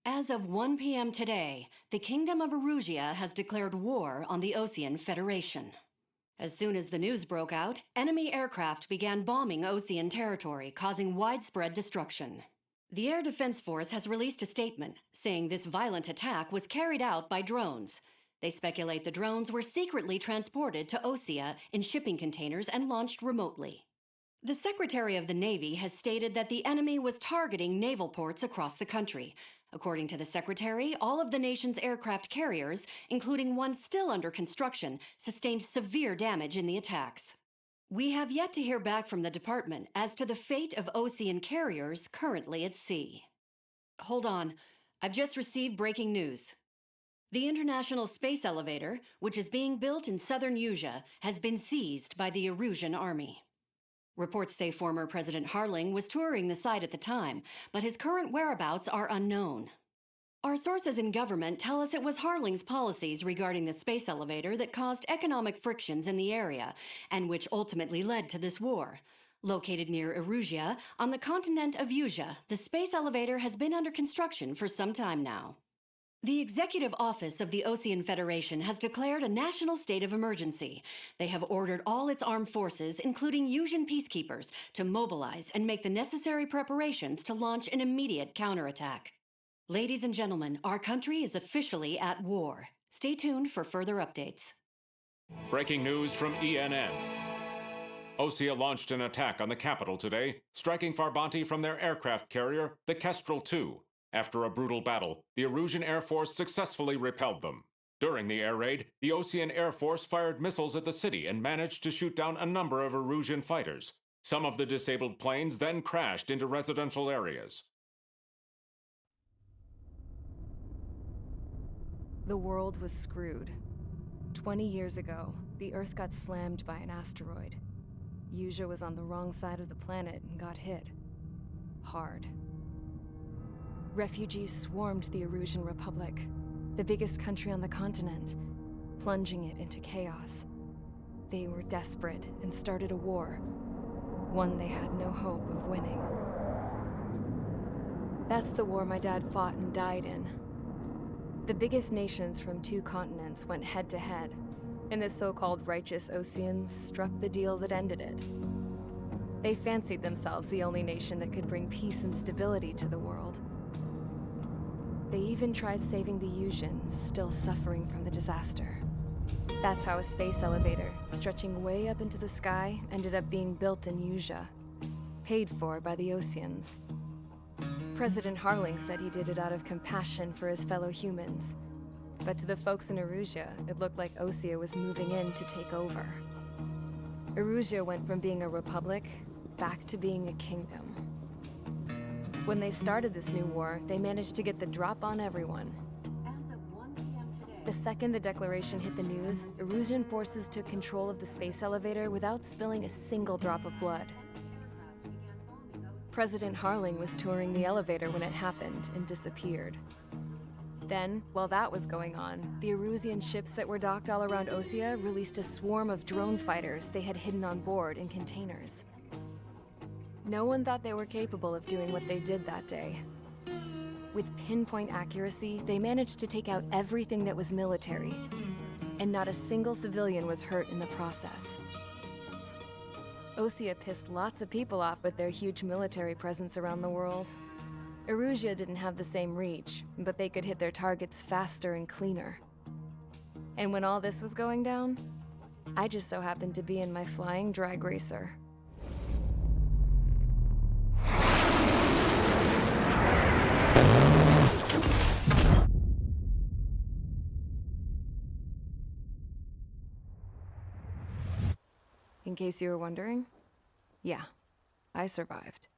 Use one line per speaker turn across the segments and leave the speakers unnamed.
As of 1 p.m. today, the Kingdom of Erusia has declared war on the Osean Federation. As soon as the news broke out, enemy aircraft began bombing Osean territory, causing widespread destruction. The Air Defense Force has released a statement saying this violent attack was carried out by drones. They speculate the drones were secretly transported to Osea in shipping containers and launched remotely. The Secretary of the Navy has stated that the enemy was targeting naval ports across the country. According to the Secretary, all of the nation's aircraft carriers, including one still under construction, sustained severe damage in the attacks. We have yet to hear back from the department as to the fate of Osean carriers currently at sea. Hold on, I've just received breaking news. The International Space Elevator, which is being built in southern Usea, has been seized by the Erusian army. Reports say former President Harling was touring the site at the time, but his current whereabouts are unknown. Our sources in government tell us it was Harling's policies regarding the space elevator that caused economic frictions in the area, and which ultimately led to this war. Located near Erusia, on the continent of Usea, the space elevator has been under construction for some time now. The Executive Office of the Osean Federation has declared a national state of emergency. They have ordered all its armed forces, including Usian peacekeepers, to mobilize and make the necessary preparations to launch an immediate counterattack. Ladies and gentlemen, our country is officially at war. Stay tuned for further updates.
Breaking news from ENN. Osea launched an attack on the capital today, striking Farbanti from their aircraft carrier, the Kestrel II. After a brutal battle, the Erusian Air Force successfully repelled them. During the air raid, the Osean Air Force fired missiles at the city and managed to shoot down a number of Erusian fighters. Some of the disabled planes then crashed into residential areas.
The world was screwed. 20 years ago, the Earth got slammed by an asteroid. Usea was on the wrong side of the planet and got hit. Hard. Refugees swarmed the Erusian Republic, the biggest country on the continent, plunging it into chaos. They were desperate and started a war, one they had no hope of winning. That's the war my dad fought and died in. The biggest nations from 2 continents went head-to-head, and the so-called righteous Oseans struck the deal that ended it. They fancied themselves the only nation that could bring peace and stability to the world. They even tried saving the Usians, still suffering from the disaster. That's how a space elevator, stretching way up into the sky, ended up being built in Usea, paid for by the Oseans. President Harling said he did it out of compassion for his fellow humans. But to the folks in Erusia, it looked like Osea was moving in to take over. Erusia went from being a republic back to being a kingdom. When they started this new war, they managed to get the drop on everyone.
As of 1 p.m. today,
The second the declaration hit the news, Erusian forces took control of the space elevator without spilling a single drop of blood. President Harling was touring the elevator when it happened and disappeared. Then, while that was going on, the Erusian ships that were docked all around Osea released a swarm of drone fighters they had hidden on board in containers. No one thought they were capable of doing what they did that day. With pinpoint accuracy, they managed to take out everything that was military, and not a single civilian was hurt in the process. Osea pissed lots of people off with their huge military presence around the world. Erusia didn't have the same reach, but they could hit their targets faster and cleaner. And when all this was going down, I just so happened to be in my flying drag racer. In case you were wondering, yeah, I survived.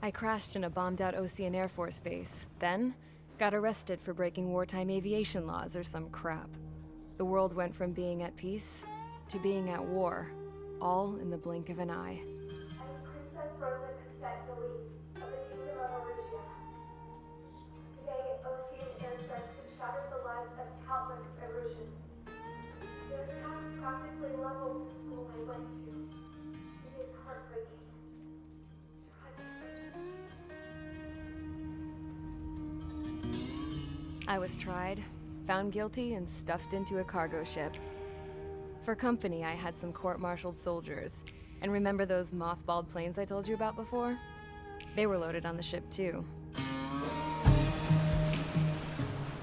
I crashed in a bombed-out Osean Air Force base, then got arrested for breaking wartime aviation laws or some crap. The world went from being at peace to being at war, all in the blink of an eye.
I am Princess Rosa Cassette Delise of the Kingdom of Erusia. Today, Osean airstrikes have shattered the lives of countless Erusians. Their attacks practically leveled the school I went to. It is heartbreaking. Tragic.
I was tried, found guilty, and stuffed into a cargo ship. For company, I had some court-martialed soldiers. And remember those mothballed planes I told you about before? They were loaded on the ship too.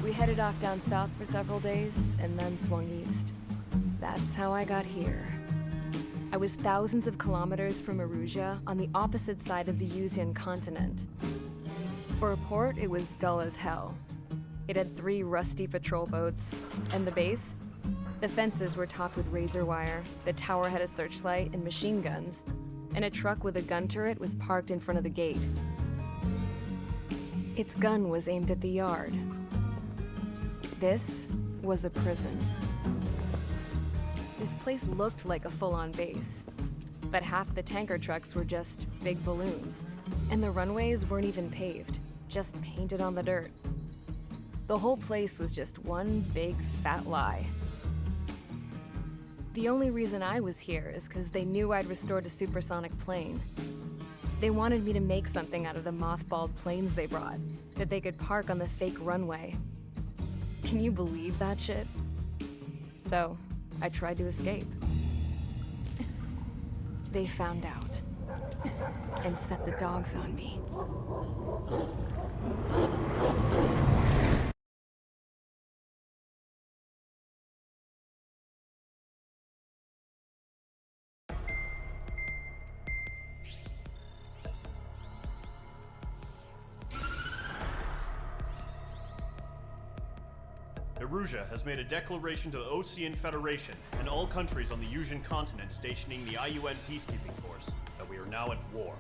We headed off down south for several days, and then swung east. That's how I got here. I was thousands of kilometers from Erusia, on the opposite side of the Yuzian continent. For a port, it was dull as hell. It had 3 rusty patrol boats, and the base? The fences were topped with razor wire, the tower had a searchlight and machine guns, and a truck with a gun turret was parked in front of the gate. Its gun was aimed at the yard. This was a prison. This place looked like a full-on base, but half the tanker trucks were just big balloons, and the runways weren't even paved, just painted on the dirt. The whole place was just one big fat lie. The only reason I was here is because they knew I'd restored a supersonic plane. They wanted me to make something out of the mothballed planes they brought, that they could park on the fake runway. Can you believe that shit? So, I tried to escape. They found out, and set the dogs on me.
Erusia has made a declaration to the Osean Federation and all countries on the Yuzian continent stationing the IUN peacekeeping force that we are now at war.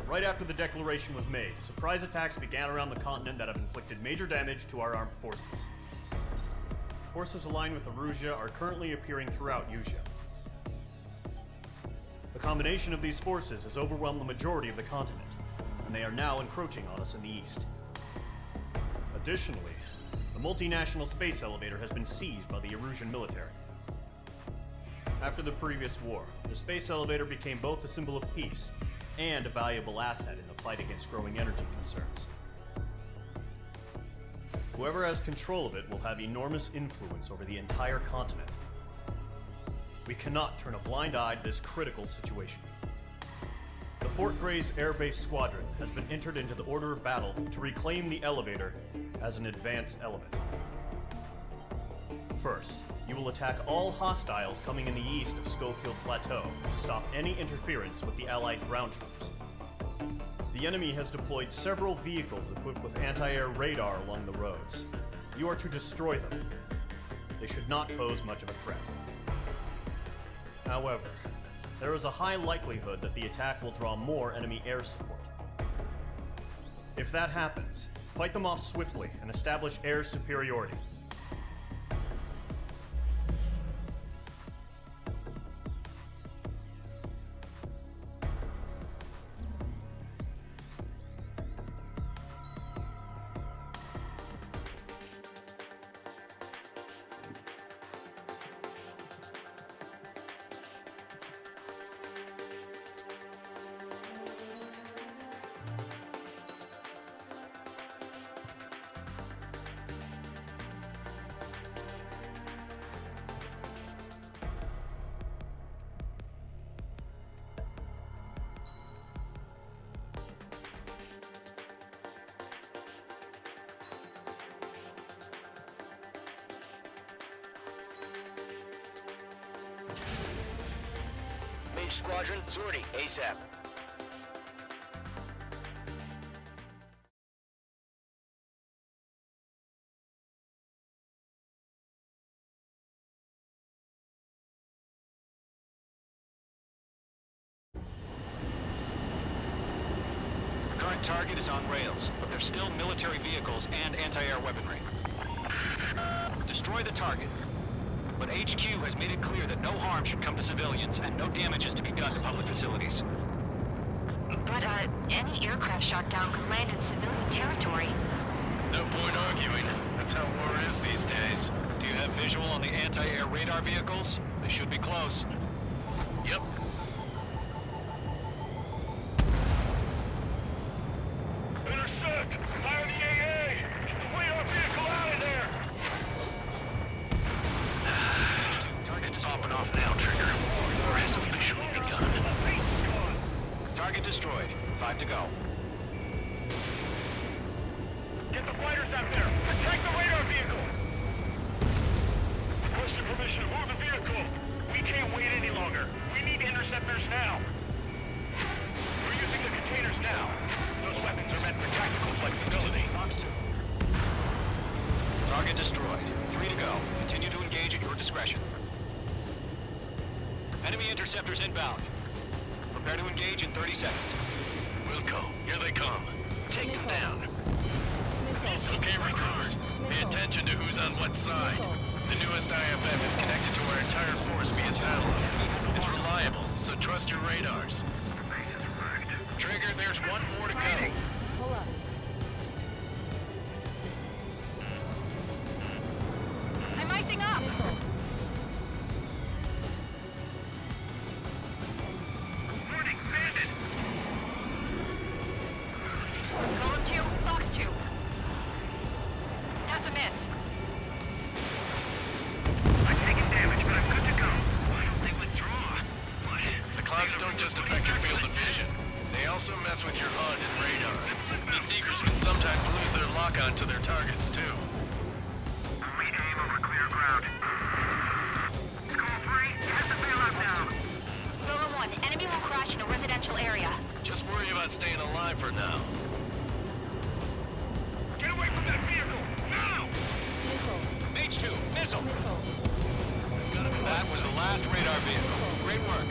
Right after the declaration was made, surprise attacks began around the continent that have inflicted major damage to our armed forces. Forces aligned with Erusia are currently appearing throughout Yusia. The combination of these forces has overwhelmed the majority of the continent, and they are now encroaching on us in the east. Additionally, the multinational space elevator has been seized by the Erusian military. After the previous war, the space elevator became both a symbol of peace and a valuable asset in the fight against growing energy concerns. Whoever has control of it will have enormous influence over the entire continent. We cannot turn a blind eye to this critical situation. The Fort Gray's Air Base Squadron has been entered into the order of battle to reclaim the elevator as an advance element. First, you will attack all hostiles coming in the east of Schofield Plateau to stop any interference with the Allied ground troops. The enemy has deployed several vehicles equipped with anti-air radar along the roads. You are to destroy them. They should not pose much of a threat. However, there is a high likelihood that the attack will draw more enemy air support. If that happens, fight them off swiftly and establish air superiority.
Mage Squadron, Zordi, ASAP. Current target is on rails, but there's still military vehicles and anti-air weaponry. Destroy the target. But HQ has made it clear that no harm should come to civilians and no damage is to be done to public facilities.
But, any aircraft shot down could land in civilian territory.
No point arguing. That's how war is these days.
Do you have visual on the anti-air radar vehicles? They should be close.
Yep. Intersect! Fire the AA! Clear!
target destroyed. 3 to go. Continue to engage at your discretion. Enemy interceptors inbound. Prepare to engage in 30 seconds.
Wilco, here they come. Take them down. It's okay, recruits. Pay attention to who's on what side. The newest IFF is connected to our entire force via satellite. It's reliable, so trust your radars. Trigger, there's one more to go.
Pull up.
I'm icing up!
Warning, bandit!
Golem 2, Fox 2. That's a miss.
I'm taking damage, but I'm good to go. I don't think withdraw. What? The clouds don't just affect your field of vision. They also mess with your HUD and radar. The Seekers can sometimes lose their lock-on to their targets, too. We aim over clear ground. Call 3, get the bailout down.
Golem 1, enemy will crash in a residential area.
Just worry about staying alive for now. Get away from that vehicle! Now!
Mage 2, missile! That was the last radar vehicle. Great work.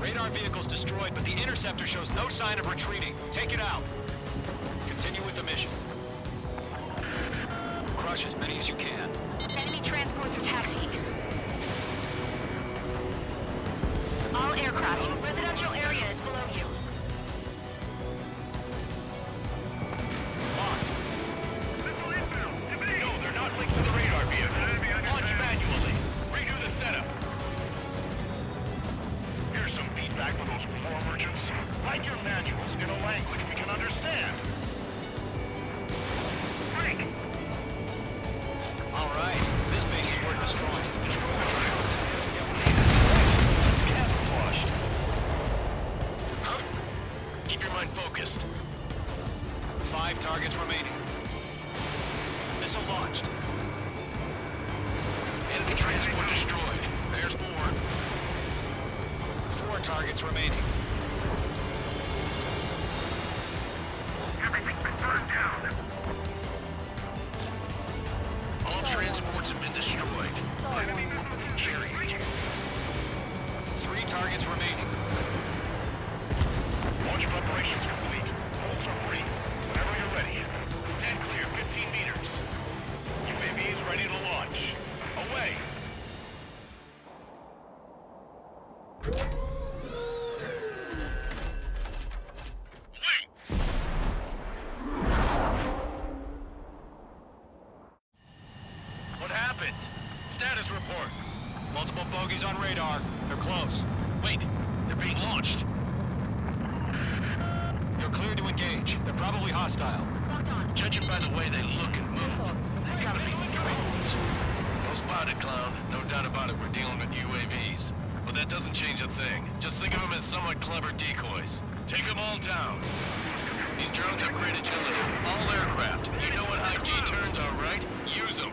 Radar vehicle's destroyed, but the interceptor shows no sign of retreating. Take it out. Continue with the mission. Crush as many as you can.
Enemy transports are taxiing. All aircraft, residential area is below you.
Locked.
No, they're not linked to the radar vehicle. Launch manually. Redo the setup. Here's some feedback for those floor merchants. Write your manuals in a language we can understand. Break!
All right. This base is worth destroying.
Camouflaged. Huh? Keep your mind focused.
5 targets remaining. Missile launched.
Enemy transport destroyed. There's 4.
4 targets remaining.
Everything's been burned down. All transports have been destroyed. Enemy missile carrier.
3 targets remaining.
Launch preparations complete. Holds are free. Whenever you're ready. Stand clear 15 meters. UAVs ready to launch. Away! What happened? Status report.
Multiple bogies on radar. They're close.
Wait, they're being launched.
You're cleared to engage. They're probably hostile.
Locked on.
Judging by the way they look and move, they gotta be drones. Well spotted, clown. No doubt about it, we're dealing with UAVs. But that doesn't change a thing. Just think of them as somewhat clever decoys. Take them all down. These drones have great agility. All aircraft. You know what high G turns are, right? Use them.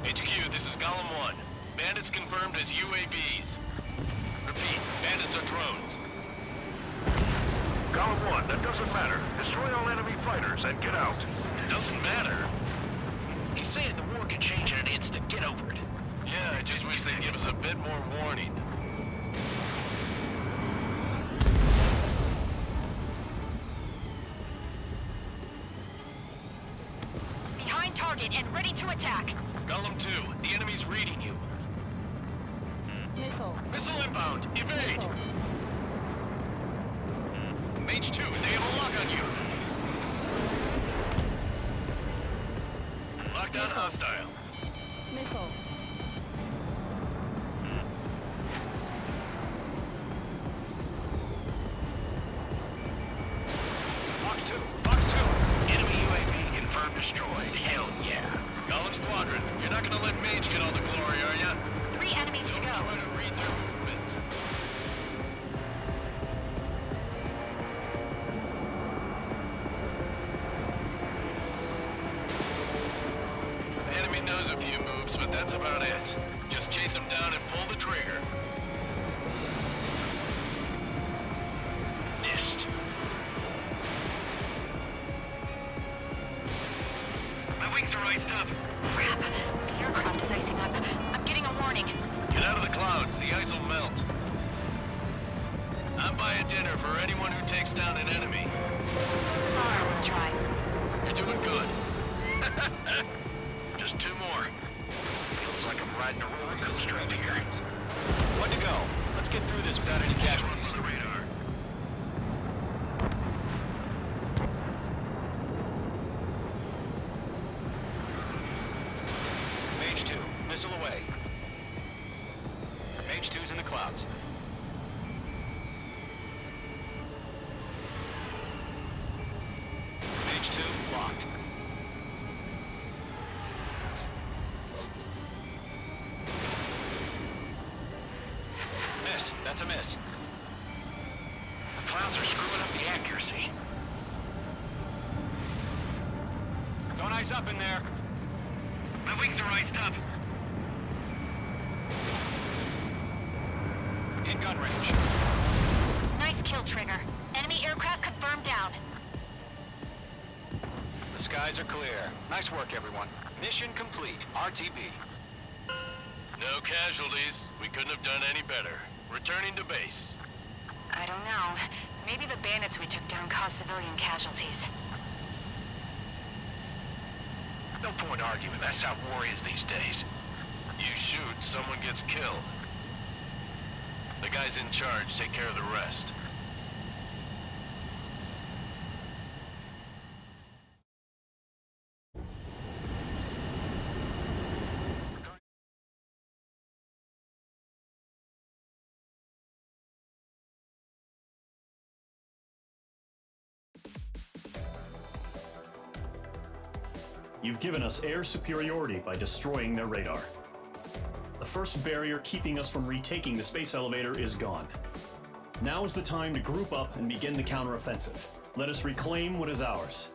HQ, this is Golem 1. Bandits confirmed as UAVs. Repeat, bandits are drones. Golem 1, that doesn't matter. Destroy all enemy fighters and get out. Doesn't matter? He's saying the war can change in an instant. Get over it. Yeah, I just wish they'd give us a bit more warning.
Behind target and ready to attack.
Golem 2, the enemy's reading you.
Missile.
Missile inbound. Evade. Mage 2, they have a lock on you. Lockdown hostile.
Missile.
Fox 2. Fox 2.
Enemy UAV confirmed destroyed. Hell yeah. Golem Squadron, you're not gonna let Mage get all the glory, are ya?
3 enemies to
Don't
go.
try to read their movements. The enemy knows a few moves, but that's about it. Just chase them down and pull the trigger. Missed. iced up.
Crap. The aircraft is icing up. I'm getting a warning.
Get out of the clouds. The ice will melt. I'm buying dinner for anyone who takes down an enemy.
Alright, we'll try.
You're doing good. Just 2 more. Feels like I'm riding a roller coaster up here.
One to go. Let's get through this without any casualties.
On the radar.
Mage 2, missile away. Mage 2's in the clouds. Mage 2, locked. Miss. That's a miss.
The clouds are screwing up the accuracy.
Don't ice up in there.
My wings are iced up.
In gun range.
Nice kill, Trigger. Enemy aircraft confirmed down.
The skies are clear. Nice work, everyone. Mission complete. RTB.
No casualties. We couldn't have done any better. Returning to base.
I don't know. Maybe the bandits we took down caused civilian casualties.
No point arguing. That's how war is these days. You shoot, someone gets killed. The guys in charge take care of the rest.
You've given us air superiority by destroying their radar. The first barrier keeping us from retaking the space elevator is gone. Now is the time to group up and begin the counteroffensive. Let us reclaim what is ours.